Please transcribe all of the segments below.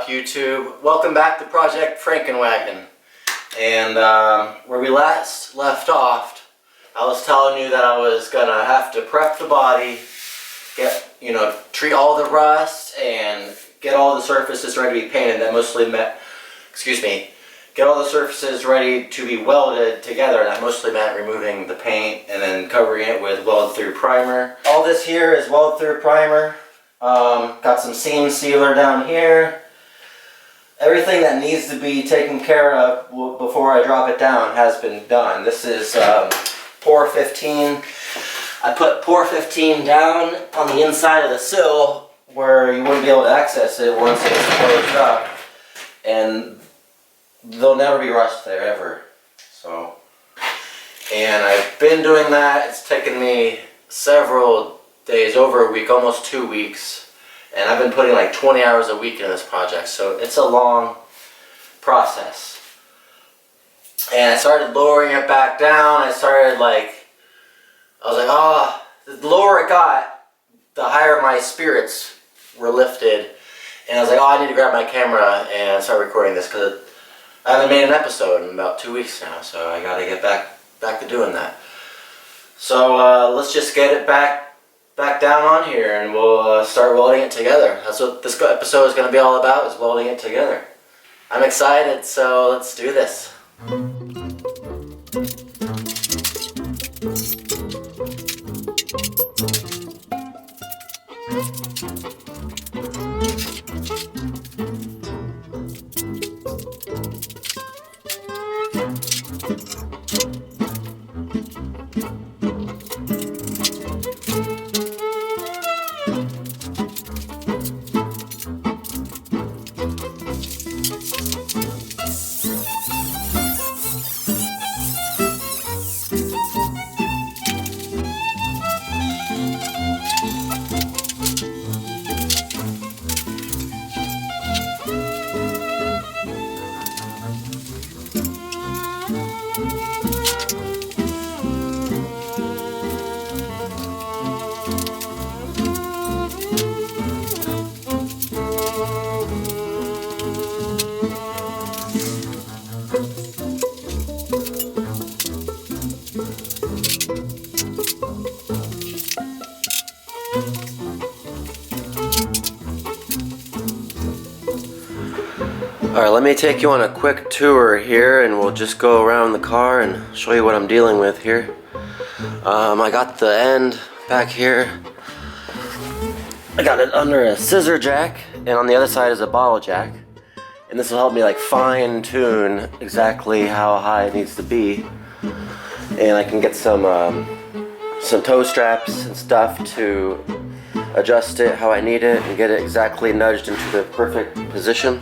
up, YouTube? Welcome back to Project Frankenwagon. And where we last left off, I was telling you that I was gonna have to prep the body, treat all the rust, and get all the surfaces ready to be painted. That mostly meant, get all the surfaces ready to be welded together. That mostly meant removing the paint and then covering it with weld-through primer. All this here is weld-through primer. Got some seam sealer down here. Everything that needs to be taken care of before I drop it down has been done. This is pour 15. I put pour 15 down on the inside of the sill where you wouldn't be able to access it once it's closed up, and there'll never be rust there ever. So, and I've been doing that. It's taken me several days, over a week, almost 2 weeks, and I've been putting like 20 hours a week in this project, so it's a long process. And I started lowering it back down. I was like, oh, the lower it got, the higher my spirits were lifted, and I was like, oh, I need to grab my camera and start recording this, because I haven't made an episode in about 2 weeks now, so I gotta get back to doing that. So let's just get it back down on here, and we'll start welding it together. That's what this episode is going to be all about, is welding it together. I'm excited, so let's do this. Alright, let me take you on a quick tour here, and we'll just go around the car and show you what I'm dealing with here. I got the end back here. I got it under a scissor jack, and on the other side is a bottle jack. And this will help me like fine tune exactly how high it needs to be. And I can get some toe straps and stuff to adjust it how I need it and get it exactly nudged into the perfect position.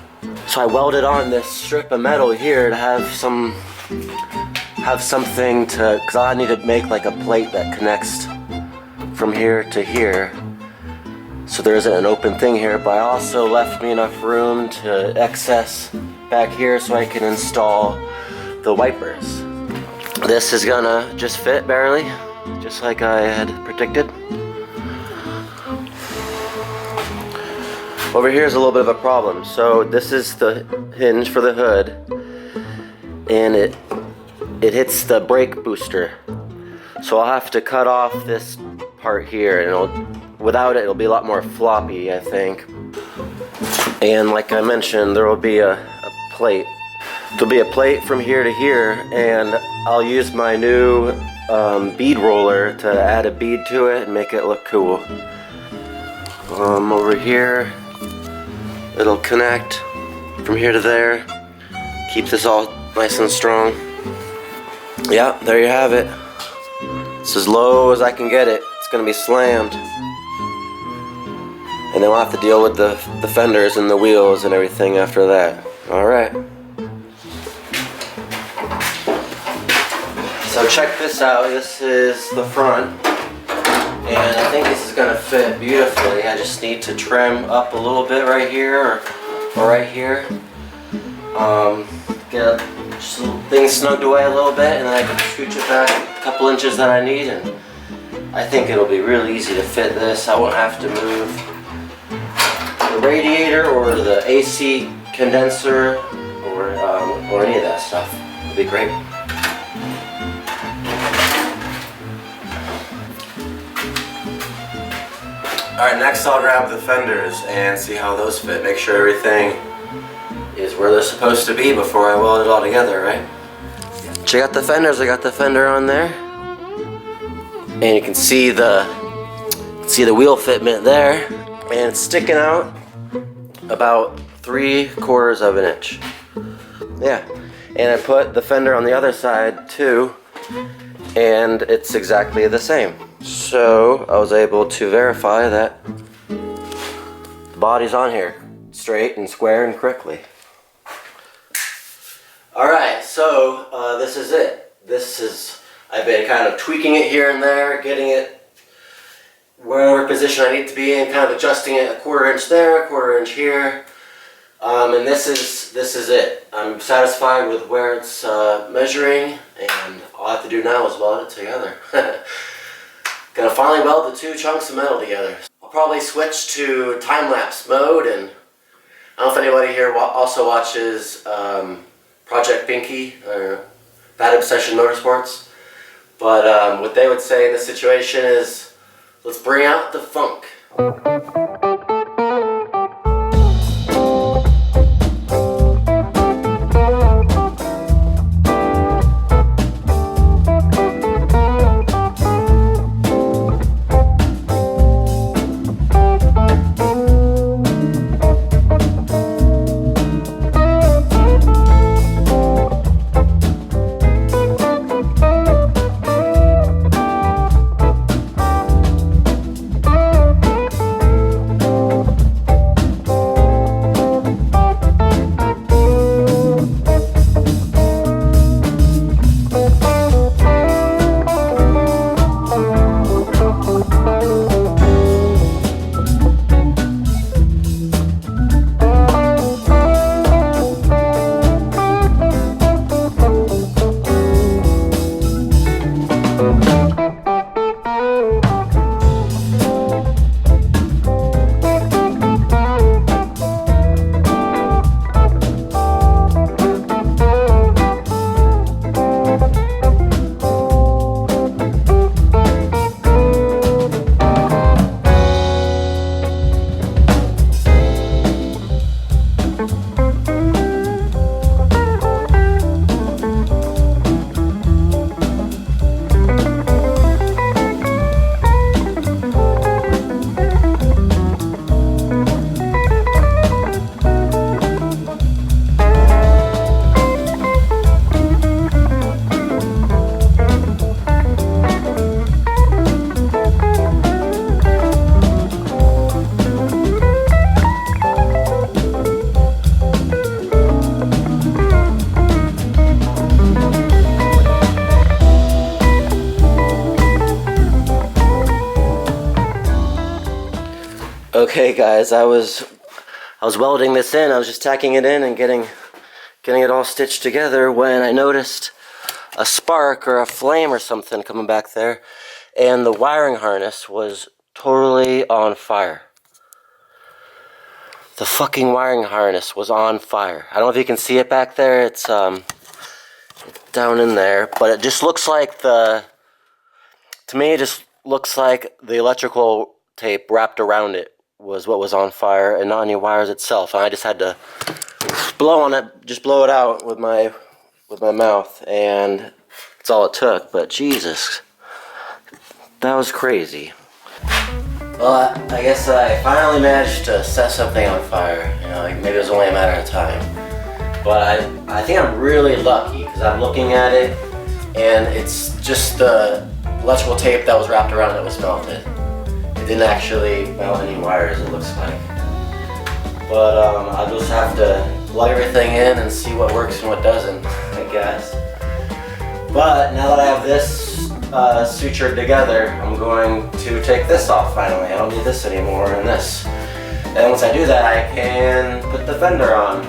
So I welded on this strip of metal here to have something to, because I need to make like a plate that connects from here to here, so there isn't an open thing here, but I also left me enough room to access back here so I can install the wipers. This is gonna just fit barely, just like I had predicted. Over here is a little bit of a problem. So this is the hinge for the hood, and it hits the brake booster. So I'll have to cut off this part here, and without it, it'll be a lot more floppy, I think. And like I mentioned, there will be a plate. There'll be a plate from here to here, and I'll use my new bead roller to add a bead to it and make it look cool. Over here, it'll connect from here to there. Keep this all nice and strong. Yeah, there you have it. It's as low as I can get it. It's gonna be slammed. And then we'll have to deal with the fenders and the wheels and everything after that. Alright. So check this out. This is the front. And I think this is going to fit beautifully. I just need to trim up a little bit right here or right here. Get things snugged away a little bit, and then I can scooch it back a couple inches that I need, and I think it'll be really easy to fit this. I won't have to move the radiator or the AC condenser or any of that stuff. It'd be great. Alright, next I'll grab the fenders and see how those fit. Make sure everything is where they're supposed to be before I weld it all together, right? Check out the fenders. I got the fender on there. And you can see the wheel fitment there. And it's sticking out about 3/4 of an inch. Yeah. And I put the fender on the other side too. And it's exactly the same. So I was able to verify that the body's on here, straight and square and correctly. Alright, so this is it. I've been kind of tweaking it here and there, getting it wherever position I need to be in, kind of adjusting it 1/4 inch there, 1/4 inch here. And this is it. I'm satisfied with where it's measuring, and all I have to do now is weld it together. Gonna finally weld the 2 chunks of metal together. I'll probably switch to time-lapse mode, and I don't know if anybody here also watches Project Pinky or Bad Obsession Motorsports, but what they would say in this situation is, let's bring out the funk. Okay guys, I was welding this in. I was just tacking it in and getting it all stitched together when I noticed a spark or a flame or something coming back there, and the wiring harness was totally on fire. The fucking wiring harness was on fire. I don't know if you can see it back there. It's down in there, but it just looks like to me it just looks like the electrical tape wrapped around it was what was on fire, and not any wires itself. And I just had to blow on it, just blow it out with my mouth, and that's all it took. But Jesus, that was crazy. Well, I guess I finally managed to set something on fire. You know, like maybe it was only a matter of time. But I think I'm really lucky, because I'm looking at it, and it's just the electrical tape that was wrapped around it was melted. It didn't actually melt any wires, it looks like. But I'll just have to plug everything in and see what works and what doesn't, I guess. But now that I have this sutured together, I'm going to take this off finally. I don't need this anymore, and this. And once I do that, I can put the fender on.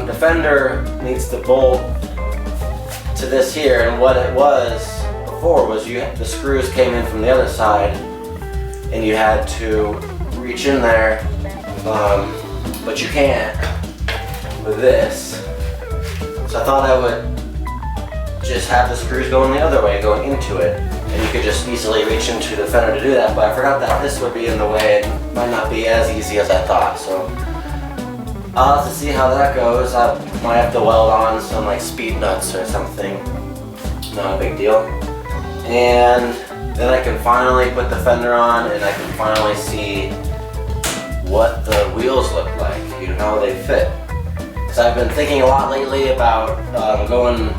The fender needs to bolt to this here, and what it was before was the screws came in from the other side, and you had to reach in there but you can't with this. So I thought I would just have the screws going the other way, going into it, and you could just easily reach into the fender to do that, but I forgot that this would be in the way. It might not be as easy as I thought, so I'll have to see how that goes. I might have to weld on some like speed nuts or something. Not a big deal. And then I can finally put the fender on and I can finally see what the wheels look like, you know, how they fit. Because I've been thinking a lot lately about going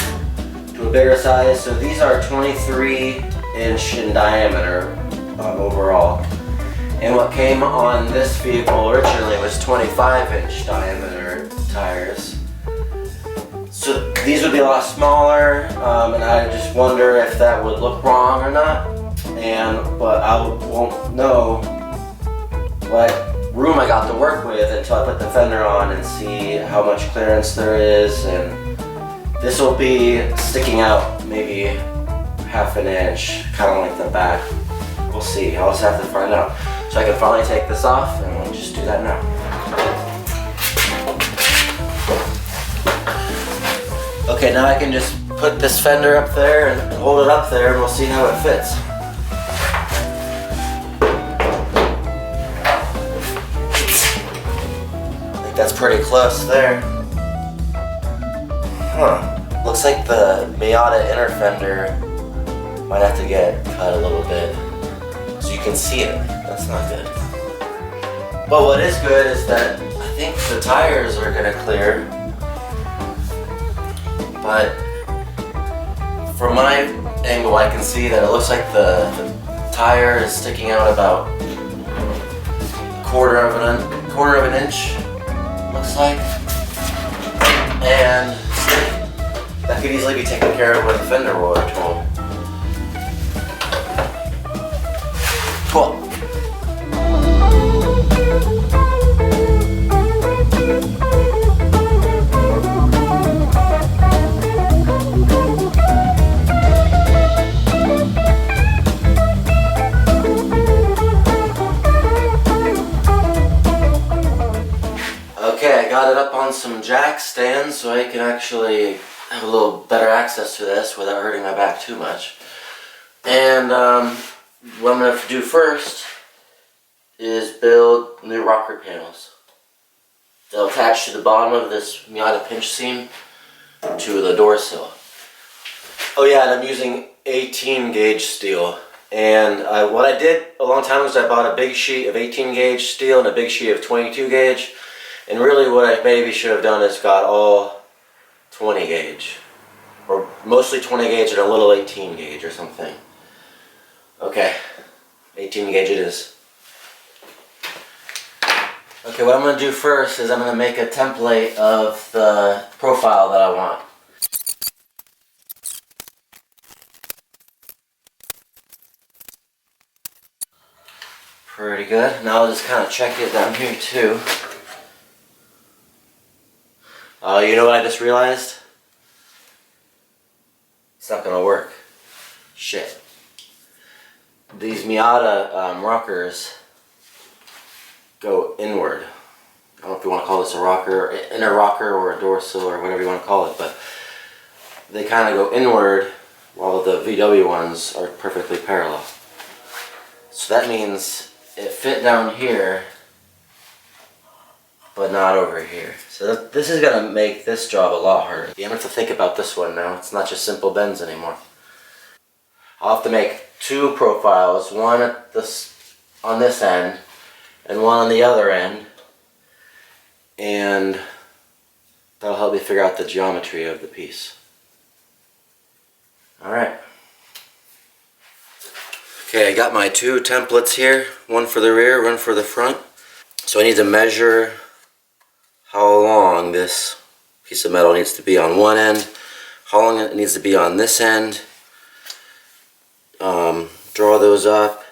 to a bigger size. So these are 23-inch in diameter overall. And what came on this vehicle originally was 25-inch diameter tires. So these would be a lot smaller, and I just wonder if that would look wrong or not. But I won't know what room I got to work with until I put the fender on and see how much clearance there is. And this will be sticking out maybe half an inch, kind of like the back. We'll see. I'll just have to find out. So I can finally take this off, and we'll just do that now. Okay, now I can just put this fender up there and hold it up there, and we'll see how it fits. I think that's pretty close there. Huh. Looks like the Miata inner fender might have to get cut a little bit so you can see it. That's not good. But what is good is that I think the tires are gonna clear. But from my angle, I can see that it looks like the tire is sticking out about quarter of an inch. Looks like, and that could easily be taken care of with a fender roller tool. Cool. Okay, I got it up on some jack stands so I can actually have a little better access to this without hurting my back too much. And what I'm going to have to do first is build new rocker panels. They'll attach to the bottom of this Miata pinch seam to the door sill. Oh yeah, and I'm using 18 gauge steel. And what I did a long time ago is I bought a big sheet of 18 gauge steel and a big sheet of 22 gauge. And really what I maybe should have done is got all 20 gauge. Or mostly 20 gauge and a little 18 gauge or something. Okay, 18 gauge it is. Okay, what I'm going to do first is I'm going to make a template of the profile that I want. Pretty good. Now I'll just kind of check it down here too. You know what I just realized? It's not going to work. Shit. These Miata rockers go inward. I don't know if you want to call this a rocker, inner rocker, or a door sill, or whatever you want to call it, but they kind of go inward while the VW ones are perfectly parallel. So that means it fit down here, but not over here. So this is going to make this job a lot harder. You have to think about this one now. It's not just simple bends anymore. I'll have to make two profiles, one at on this end and one on the other end, and that'll help me figure out the geometry of the piece. Alright. Okay, I got my two templates here, one for the rear, one for the front. So I need to measure how long this piece of metal needs to be on one end, how long it needs to be on this end. Draw those up,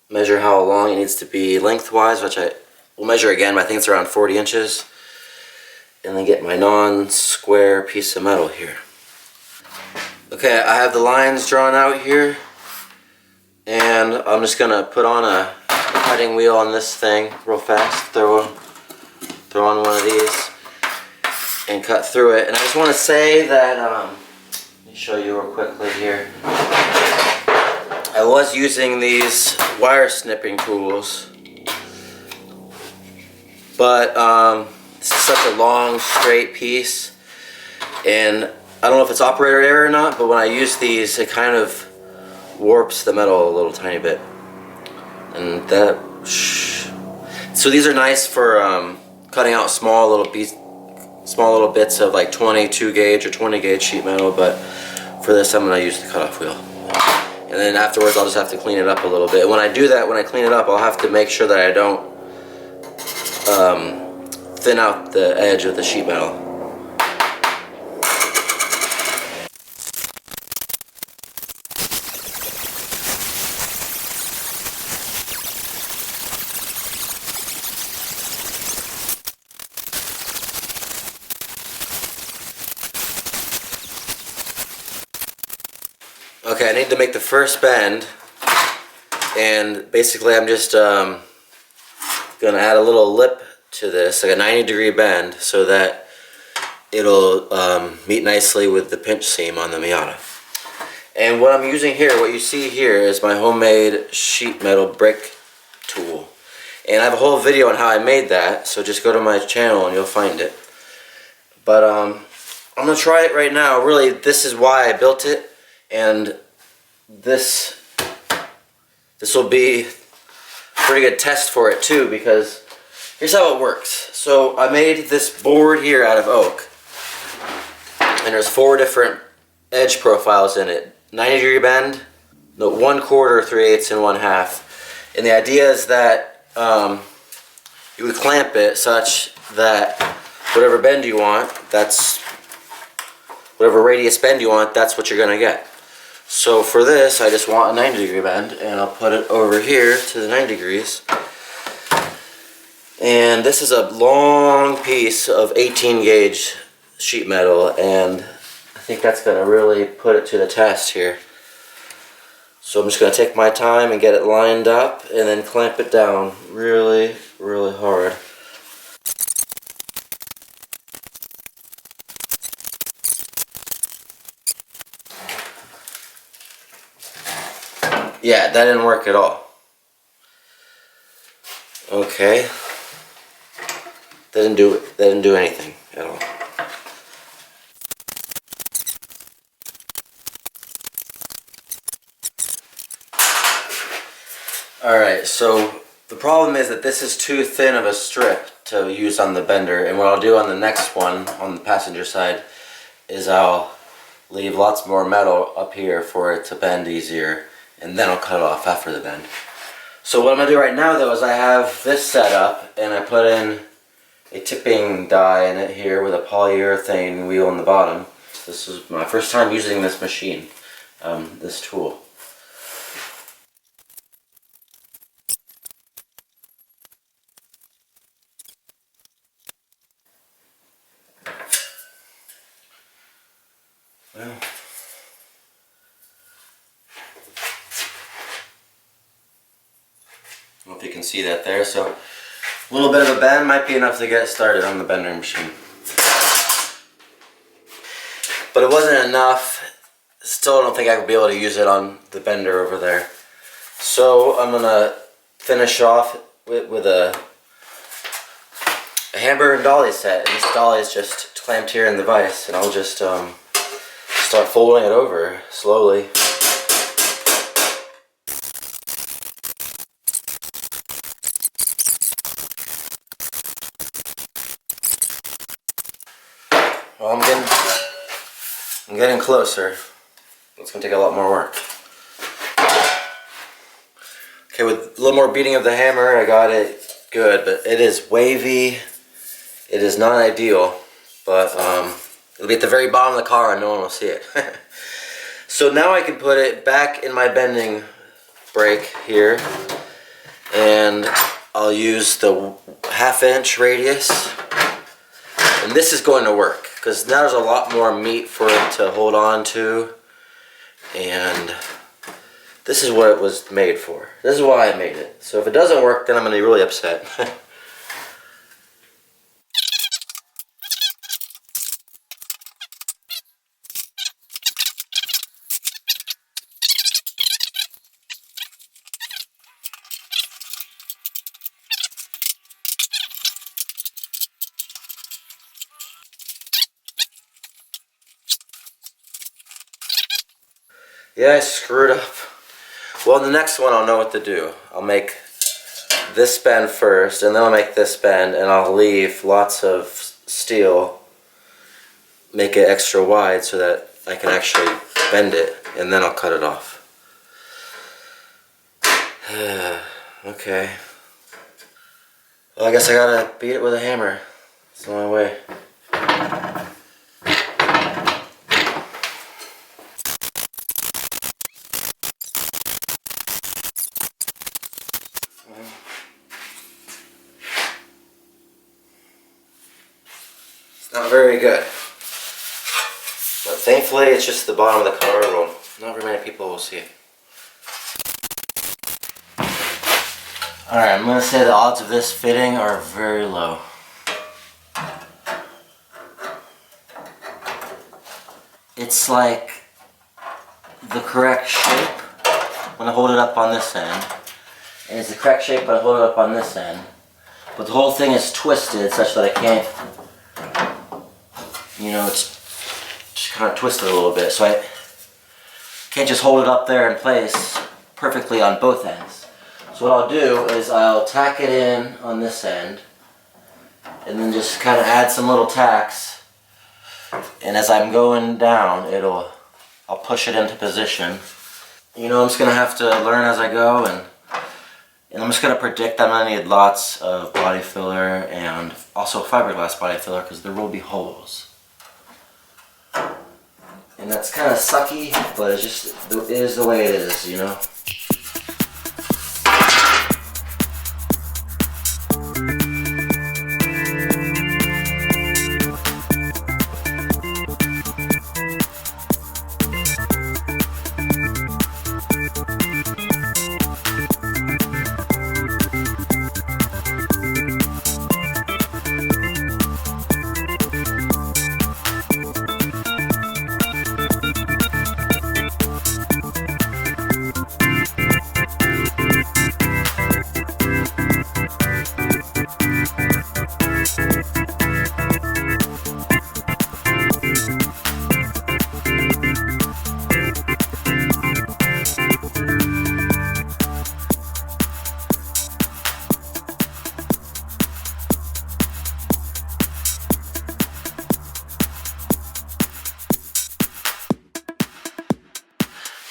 measure how long it needs to be lengthwise, which I will measure again, but I think it's around 40 inches. And then get my non-square piece of metal here. Okay, I have the lines drawn out here, and I'm just going to put on a cutting wheel on this thing real fast. Throw on one of these and cut through it. And I just want to say that, let me show you real quickly here. I was using these wire snipping tools, but this is such a long straight piece, and I don't know if it's operator error or not, but when I use these, it kind of warps the metal a little tiny bit. And that, so these are nice for cutting out small little bits of like 22 gauge or 20 gauge sheet metal, but for this I'm going to use the cutoff wheel. And then afterwards I'll just have to clean it up a little bit. When I do that, when I clean it up, I'll have to make sure that I don't thin out the edge of the sheet metal. Okay, I need to make the first bend, and basically I'm just gonna add a little lip to this, like a 90-degree bend, so that it'll meet nicely with the pinch seam on the Miata. And what I'm using here, what you see here, is my homemade sheet metal brick tool. And I have a whole video on how I made that, so just go to my channel and you'll find it. But I'm gonna try it right now. Really, this is why I built it. And this will be a pretty good test for it too, because here's how it works. So I made this board here out of oak, and there's 4 different edge profiles in it. 90-degree bend, no, 1/4, 3/8, and 1/2. And the idea is that you would clamp it such that whatever bend you want, whatever radius bend you want, that's what you're gonna get. So for this, I just want a 90-degree bend, and I'll put it over here to the 90 degrees. And this is a long piece of 18 gauge sheet metal, and I think that's going to really put it to the test here. So I'm just going to take my time and get it lined up, and then clamp it down really, really hard. Yeah, that didn't work at all. Okay. That didn't do anything at all. Alright, so the problem is that this is too thin of a strip to use on the bender, and what I'll do on the next one, on the passenger side, is I'll leave lots more metal up here for it to bend easier, and then I'll cut it off after the bend. So what I'm going to do right now though is I have this set up, and I put in a tipping die in it here with a polyurethane wheel in the bottom. This is my first time using this machine, this tool. Well, I don't know if you can see that there, so a little bit of a bend might be enough to get started on the bender machine. But it wasn't enough. Still don't think I would be able to use it on the bender over there. So I'm going to finish off with a hammer and dolly set. And this dolly is just clamped here in the vise, and I'll just start folding it over slowly. Well, I'm getting closer. It's going to take a lot more work. Okay, with a little more beating of the hammer, I got it good, but it is wavy. It is not ideal, but it'll be at the very bottom of the car and no one will see it. So now I can put it back in my bending brake here, and I'll use the 1/2 inch radius, and this is going to work because now there's a lot more meat for it to hold on to, and This is what it was made for. This is why I made it. So if it doesn't work, then I'm going to be really upset. Yeah, I screwed up. Well, the next one I'll know what to do. I'll make this bend first, and then I'll make this bend, and I'll leave lots of steel, make it extra wide so that I can actually bend it, and then I'll cut it off. Okay. Well, I guess I gotta beat it with a hammer. It's the only way. Not very good. But thankfully it's just the bottom of the color roll. Not very many people will see it. Alright, I'm going to say the odds of this fitting are very low. It's like the correct shape when I hold it up on this end. And it's the correct shape when I hold it up on this end. But the whole thing is twisted such that I can't, you know, it's just kind of twisted a little bit, so I can't just hold it up there in place perfectly on both ends. So what I'll do is I'll tack it in on this end, and then just kind of add some little tacks, and as I'm going down, I'll push it into position. You know, I'm just going to have to learn as I go, and I'm just going to predict I'm going to need lots of body filler and also fiberglass body filler because there will be holes. And that's kind of sucky, but it is the way it is, you know?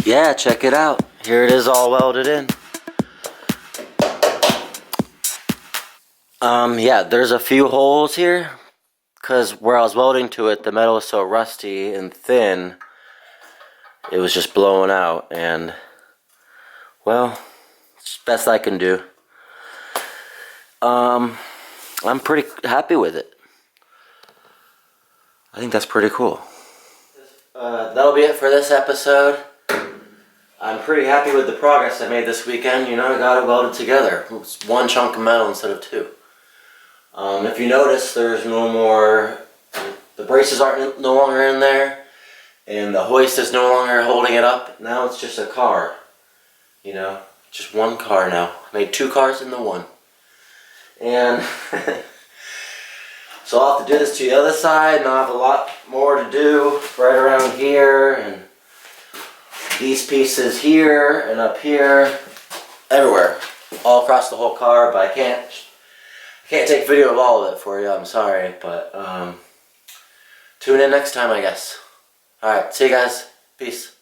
Yeah, check it out. Here it is all welded in. Yeah, there's a few holes here because where I was welding to it, the metal was so rusty and thin, it was just blowing out, and well, it's the best I can do. I'm pretty happy with it. I think that's pretty cool. That'll be it for this episode. I'm pretty happy with the progress I made this weekend. You know, I got it welded together. It's one chunk of metal instead of two. If you notice, there's no more, the braces aren't no longer in there, and the hoist is no longer holding it up. Now it's just a car. You know, just one car now. I made two cars into one. And so I'll have to do this to the other side, and I'll have a lot more to do right around here, and these pieces here and up here, everywhere, all across the whole car. But I can't take video of all of it for you. I'm sorry, but tune in next time, I guess. All right, see you guys. Peace.